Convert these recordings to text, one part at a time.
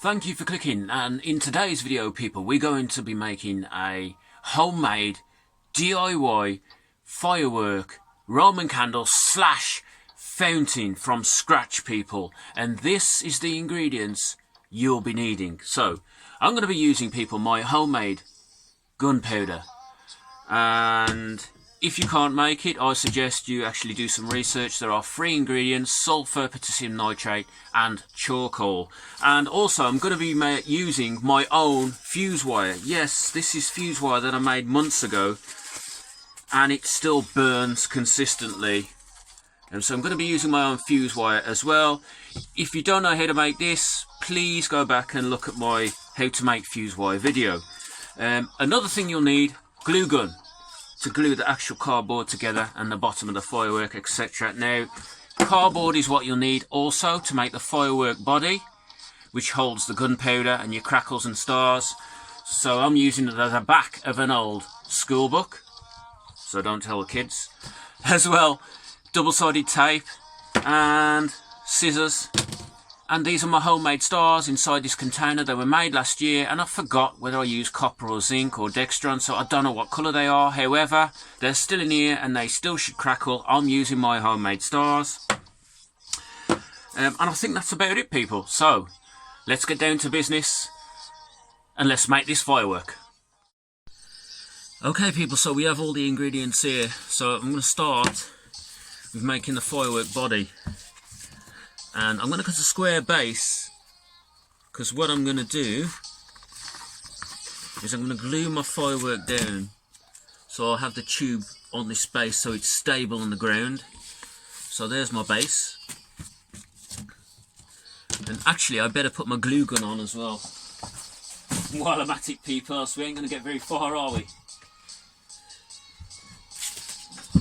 Thank you for clicking, and in today's video people we're going to be making a homemade DIY firework Roman candle slash fountain from scratch people, and this is the ingredients you'll be needing. So I'm going to be using people my homemade gunpowder, and if you can't make it, I suggest you actually do some research. There are 3 ingredients: sulfur, potassium nitrate and charcoal. And also I'm going to be using my own fuse wire. Yes, this is fuse wire that I made months ago and it still burns consistently. And so I'm going to be using my own fuse wire as well. If you don't know how to make this, please go back and look at my how to make fuse wire video. Another thing you'll need: glue gun to glue the actual cardboard together and the bottom of the firework, etc. Now, cardboard is what you'll need also to make the firework body, which holds the gunpowder and your crackles and stars. So I'm using it as a back of an old school book, so don't tell the kids. As well, double-sided tape and scissors. And these are my homemade stars inside this container. They were made last year and I forgot whether I used copper or zinc or dextran, so I don't know what colour they are. However, they're still in here and they still should crackle. I'm using my homemade stars. And I think that's about it people. So let's get down to business and let's make this firework. Okay people, so we have all the ingredients here. So I'm going to start with making the firework body. And I'm going to cut a square base, because what I'm going to do is I'm going to glue my firework down so I'll have the tube on this base so it's stable on the ground. So there's my base, and actually I better put my glue gun on as well while I'm at it people, so we ain't going to get very far, are we?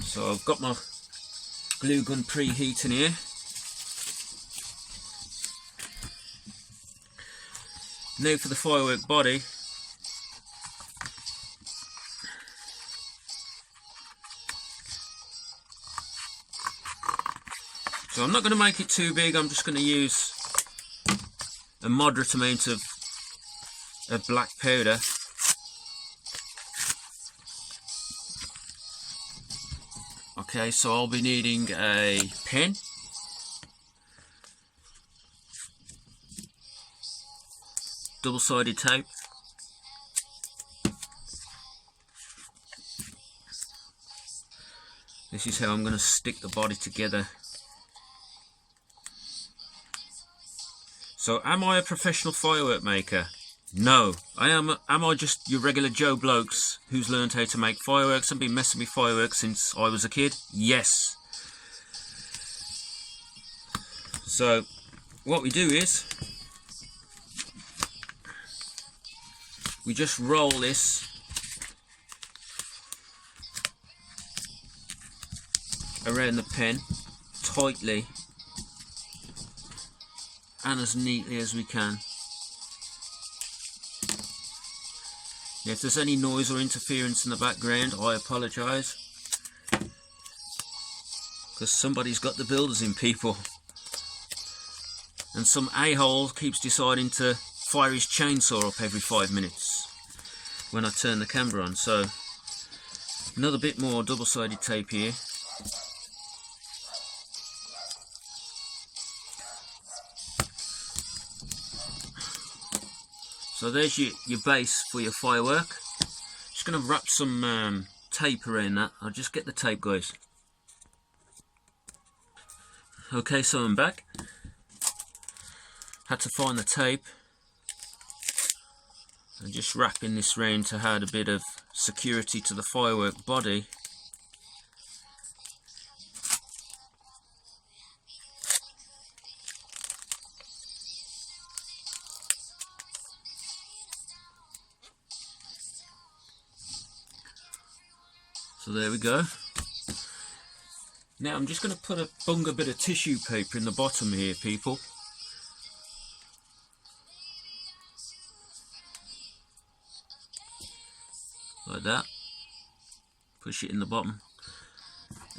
So I've got my glue gun preheating here. Now for the firework body. So I'm not going to make it too big, I'm just going to use a moderate amount of black powder. Okay, so I'll be needing a pen. Double-sided tape, this is how I'm going to stick the body together. So am I a professional firework maker? No. Am I just your regular Joe blokes who's learned how to make fireworks and been messing with fireworks since I was a kid? Yes. So what we do is we just roll this around the pen tightly and as neatly as we can. Now, if there's any noise or interference in the background, I apologise, because somebody's got the builders in people, and some a-hole keeps deciding to fire his chainsaw up every 5 minutes when I turn the camera on. So another bit more double-sided tape here. So there's your base for your firework. Just going to wrap some tape around that. I'll just get the tape, guys. Okay, so I'm back. Had to find the tape. And just wrapping this round to add a bit of security to the firework body. So there we go. Now I'm just going to put a bunga bit of tissue paper in the bottom here people. Like that. Push it in the bottom,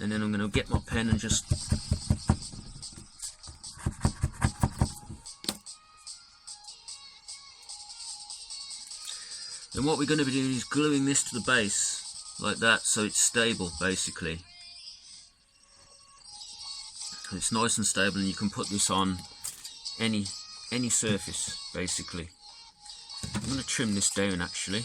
and then I'm going to get my pen and just Then what we're going to be doing is gluing this to the base like that, so it's stable basically. It's nice and stable, and you can put this on any surface basically. I'm going to trim this down actually.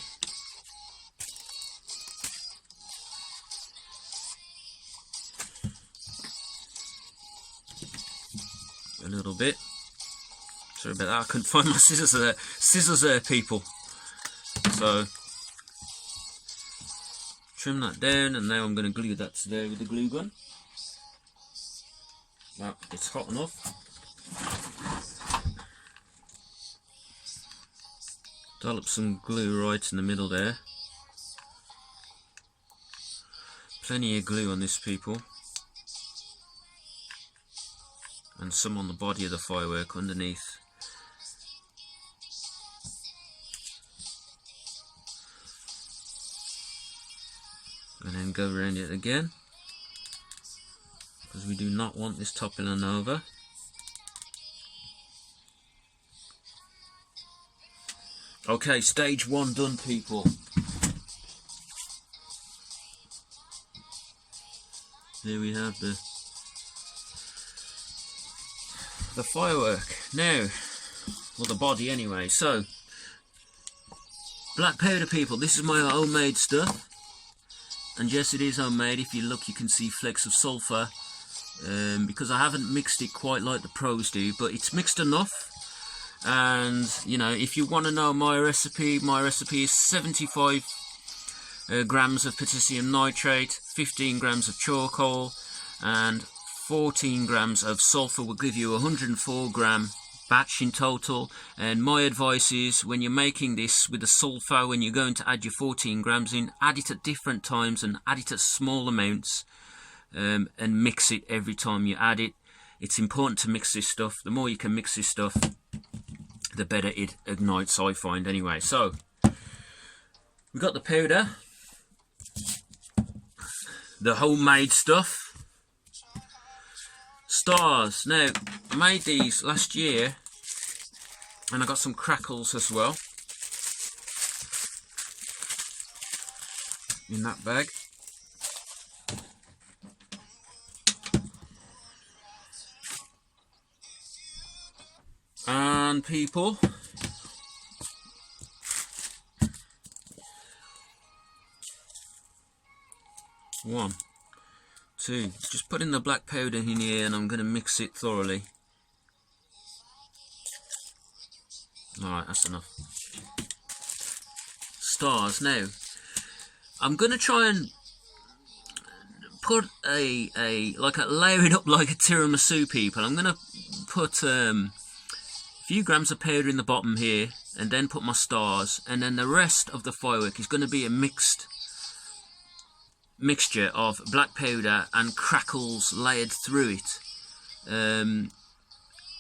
A little bit. Sorry about that, I couldn't find my scissors there people. So trim that down, and now I'm going to glue that to there with the glue gun. Now it's hot enough. Dollop some glue right in the middle there. Plenty of glue on this people. And some on the body of the firework underneath. And then go around it again, because we do not want this toppling over. Okay, stage 1 done people. There we have the firework. Now, well, the body anyway. So, black powder people, this is my homemade stuff. And yes, it is homemade. If you look, you can see flecks of sulphur, because I haven't mixed it quite like the pros do, but it's mixed enough. And you know, if you want to know my recipe is 75 grams of potassium nitrate, 15 grams of charcoal, and 14 grams of sulphur will give you 104 gram batch in total. And my advice is, when you're making this with the sulphur, when you're going to add your 14 grams in, add it at different times and add it at small amounts, and mix it every time you add it. It's important to mix this stuff. The more you can mix this stuff, the better it ignites, I find anyway. So we got the powder, the homemade stuff. Stars. Now, I made these last year, and I got some crackles as well in that bag. And people, one, two, just put in the black powder in here, and I'm going to mix it thoroughly. Alright, that's enough. Stars. Now, I'm going to try and put layer it up like a tiramisu people. I'm going to put few grams of powder in the bottom here, and then put my stars, and then the rest of the firework is going to be a mixture of black powder and crackles layered through it, and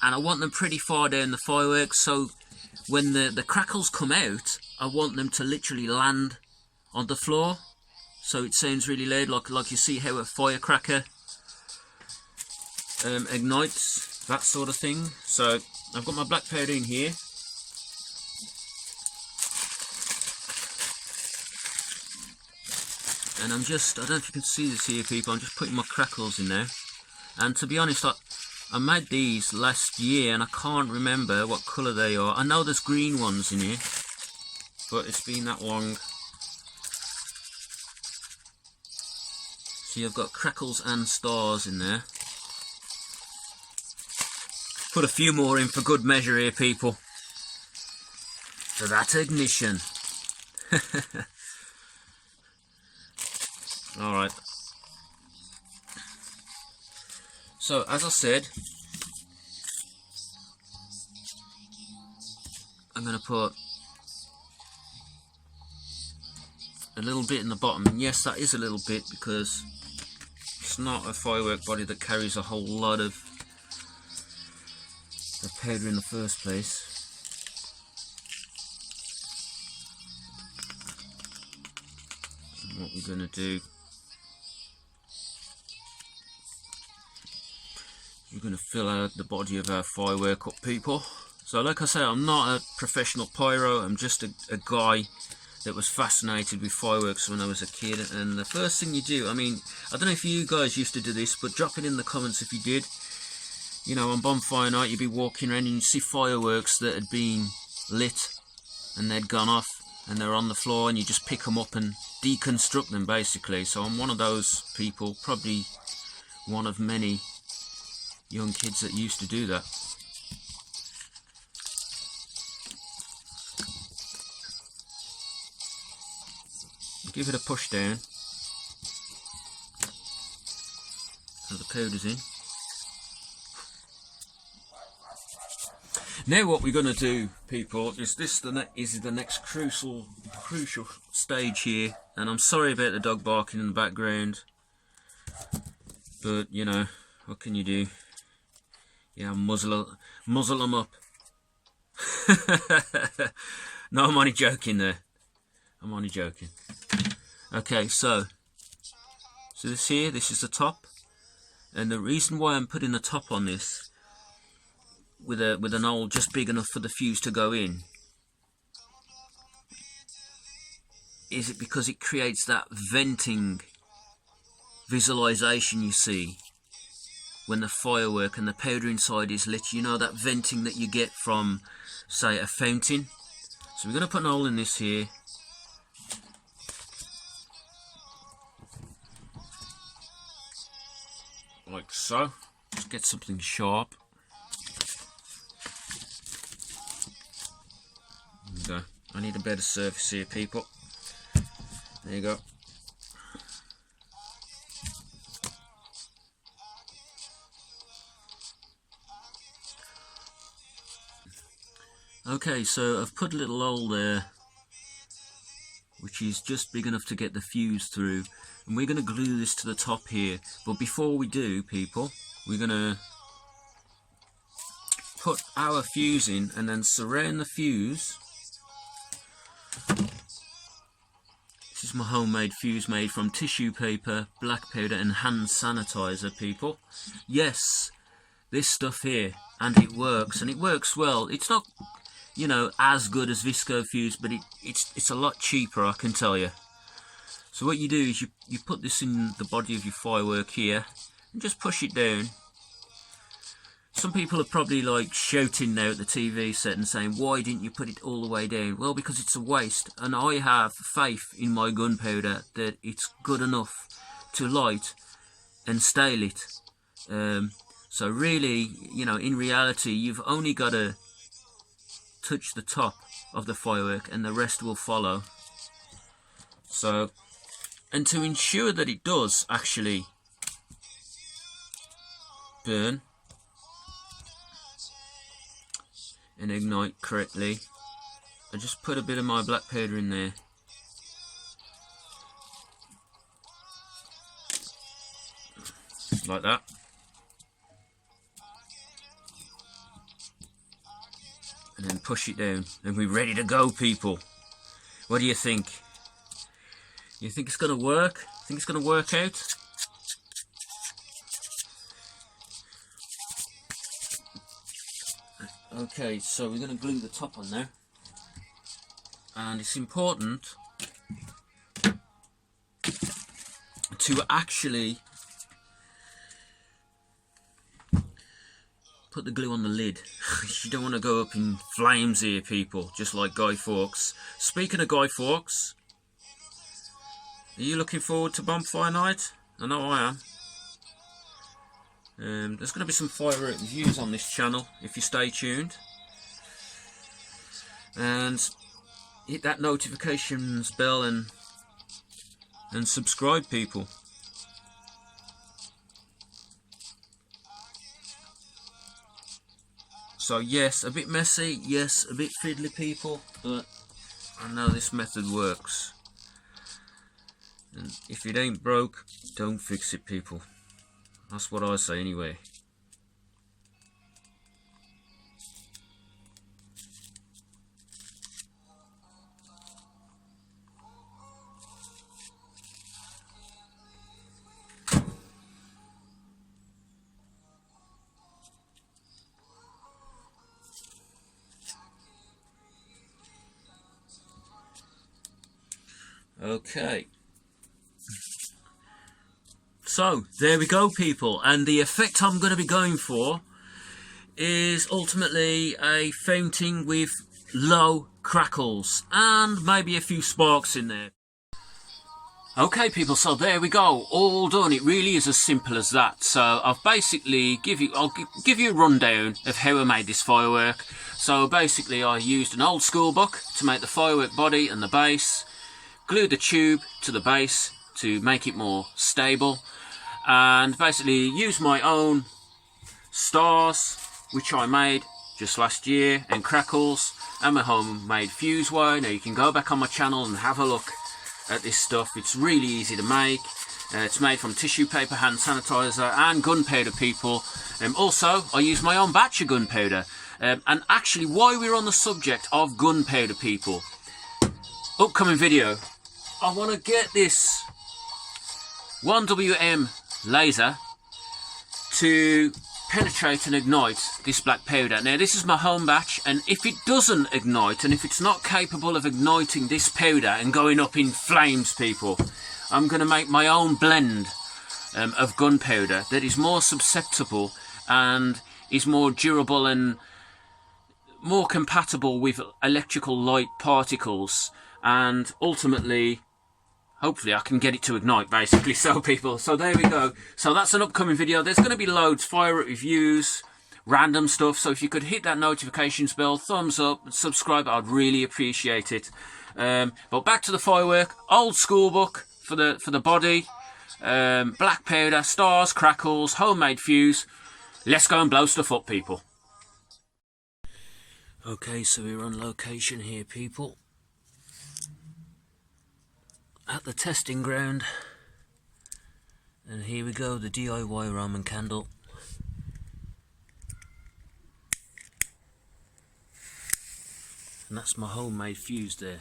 I want them pretty far down the fireworks, so when the crackles come out, I want them to literally land on the floor, so it sounds really loud, like you see how a firecracker ignites, that sort of thing. So I've got my black powder in here. And I'm just, I don't know if you can see this here people, I'm just putting my crackles in there. And to be honest, I made these last year and I can't remember what colour they are. I know there's green ones in here, but it's been that long. See, I've got crackles and stars in there. Put a few more in for good measure here, people. So that's ignition. Alright. So, as I said, I'm going to put a little bit in the bottom. And yes, that is a little bit, because it's not a firework body that carries a whole lot of the powder in the first place. And what we're going to do, we're going to fill out the body of our firework up, people. So like I say, I'm not a professional pyro, I'm just a guy that was fascinated with fireworks when I was a kid, and the first thing you do, I mean, I don't know if you guys used to do this, but drop it in the comments if you did. You know, on bonfire night you'd be walking around and you'd see fireworks that had been lit and they'd gone off and they're on the floor, and you just pick them up and deconstruct them basically. So I'm one of those people, probably one of many young kids that used to do that. Give it a push down so the powder's in. Now what we're going to do, people, is the next crucial stage here, and I'm sorry about the dog barking in the background, but you know, what can you do? Yeah, muzzle them up. No, I'm only joking there. I'm only joking. Okay, so this here, this is the top, and the reason why I'm putting the top on this with an hole just big enough for the fuse to go in is it because it creates that venting visualization you see when the firework and the powder inside is lit. You know, that venting that you get from, say, a fountain. So we're going to put an hole in this here. Like so. Let's get something sharp. There we go. I need a better surface here, people. There you go. Okay, so I've put a little hole there, which is just big enough to get the fuse through, and we're going to glue this to the top here. But before we do, people, we're going to put our fuse in and then surround the fuse. This is my homemade fuse made from tissue paper, black powder and hand sanitizer, people. Yes, this stuff here, and it works well. It's not, you know, as good as Visco fuse, but it's a lot cheaper, I can tell you. So what you do is you put this in the body of your firework here and just push it down. Some people are probably like shouting now at the TV set and saying, why didn't you put it all the way down? Well, because it's a waste, and I have faith in my gunpowder that it's good enough to light and stay lit. So really, you know, in reality, you've only got to touch the top of the firework and the rest will follow. So, and to ensure that it does actually burn and ignite correctly, I just put a bit of my black powder in there. Like that. And then push it down, and we're ready to go, people. What do you think? You think it's gonna work? Think it's gonna work out? Okay, so we're gonna glue the top on now, and it's important to actually put the glue on the lid. You don't want to go up in flames here, people, just like Guy Fawkes. Speaking of Guy Fawkes, are you looking forward to bonfire night? I know I am. There's going to be some firework reviews on this channel if you stay tuned. And hit that notifications bell and subscribe, people. So yes, a bit messy, yes, a bit fiddly, people, but I know this method works. And if it ain't broke, don't fix it, people. That's what I say anyway. Okay. So there we go, people, and the effect I'm going to be going for is ultimately a fountain with low crackles and maybe a few sparks in there. Okay, people, so there we go, all done. It really is as simple as that. So I'll basically give you a rundown of how I made this firework. So basically I used an old school book to make the firework body and the base, glued the tube to the base to make it more stable, and basically used my own stars, which I made just last year, and crackles, and my homemade fuse wire. Now you can go back on my channel and have a look at this stuff. It's really easy to make. It's made from tissue paper, hand sanitizer and gunpowder, people. Also I use my own batch of gunpowder. And actually, while we're on the subject of gunpowder, people, upcoming video, I want to get this 1WM laser to penetrate and ignite this black powder. Now this is my home batch, and if it doesn't ignite, and if it's not capable of igniting this powder and going up in flames, people, I'm going to make my own blend of gunpowder that is more susceptible and is more durable and more compatible with electrical light particles, and ultimately hopefully I can get it to ignite, basically. So people, so there we go. So that's an upcoming video. There's going to be loads, firework reviews, random stuff. So if you could hit that notifications bell, thumbs up, and subscribe, I'd really appreciate it. But back to the firework. Old school book for the body, black powder, stars, crackles, homemade fuse. Let's go and blow stuff up, people. Okay, so we're on location here, people, at the testing ground, and here we go, the DIY Roman candle. And that's my homemade fuse there.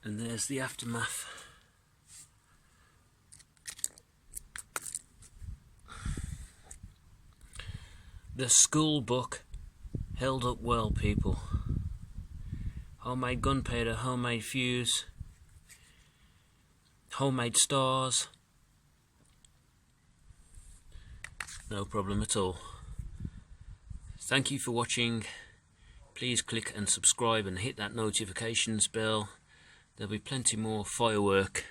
And there's the aftermath. The school book held up well, people. Homemade gunpowder, homemade fuse, homemade stars. No problem at all. Thank you for watching. Please click and subscribe and hit that notifications bell. There'll be plenty more firework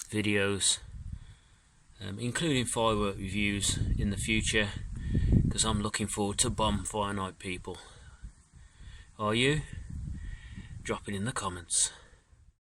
videos, including firework reviews in the future, because I'm looking forward to bonfire night, people. Are you? Drop it in the comments.